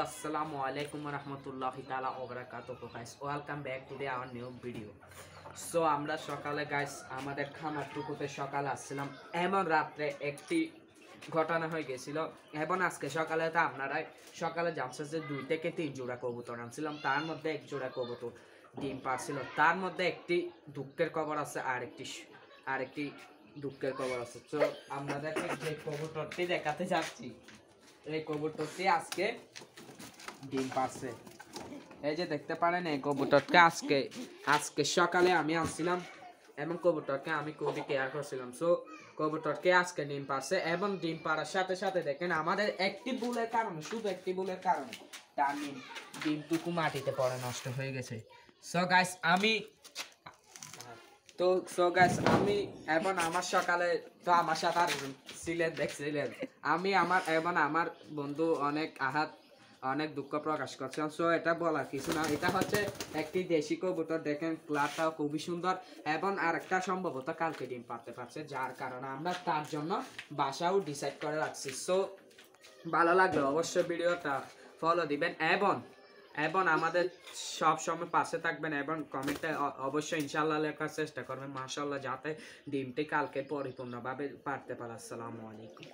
Assalamu alaikum warahmatullahi ta'ala wabarakatuh guys. Welcome back to our new video. So আমরা সকালে guys আমাদের খামারটুকুতে সকালে আসছিলাম, এমন রাত্রে একটি ঘটনা হয়ে গেছিল। এবং আজকে সকালে তো আপনারাই সকালে জানছেন যে 2 থেকে 3 জোড়া কবুতর আনছিলাম, তার মধ্যে এক জোড়া কবুতর ডিম পারছিল। তার মধ্যে একটি দুঃখের খবর আছে আর একটি দুঃখের খবর আছে। তো আপনাদেরকে যে কবুতরটি দেখাতে যাচ্ছি, এই কবুতরটি আজকে ডিম পারছে। এই যে দেখতে পারেন, এই কবুতরকে আজকে সকালে আমি আনছিলাম এবং কবুতরকে আমি খুবই কেয়ার করছিলাম। সো কবুতরকে আজকে ডিম পারছে এবং ডিম পাড়ার সাথে সাথে দেখেন আমাদের একটি ভুলের কারণে, শুধু একটি ভুলের কারণে তার ডিমটুকু মাটিতে পড়ে নষ্ট হয়ে গেছে। সো গাইস আমি এবং আমার সকালে তো আমার সাথে আর ছিলেন, দেখছিলেন আমি আমার বন্ধু অনেক দুঃখ প্রকাশ করছেন। সো এটা বলার কিছু না, এটা হচ্ছে একটি দেশি কবুতর, দেখেন কালারটাও খুবই সুন্দর এবং আরেকটা সম্ভবত কালকে ডিম পারতে পারছে, যার কারণে আমরা তার জন্য বাসাও ডিসাইড করে রাখছি। সো ভালো লাগলে অবশ্যই ভিডিওটা ফলো দিবেন এবং আমাদের সব সময় পাশে থাকবেন এবং কমেন্টে অবশ্যই ইনশাআল্লাহ লেখার চেষ্টা করবেন মাশাআল্লাহ, যাতে ডিমটি কালকে পরিপূর্ণভাবে পারতে পারে। আসসালামু আলাইকুম।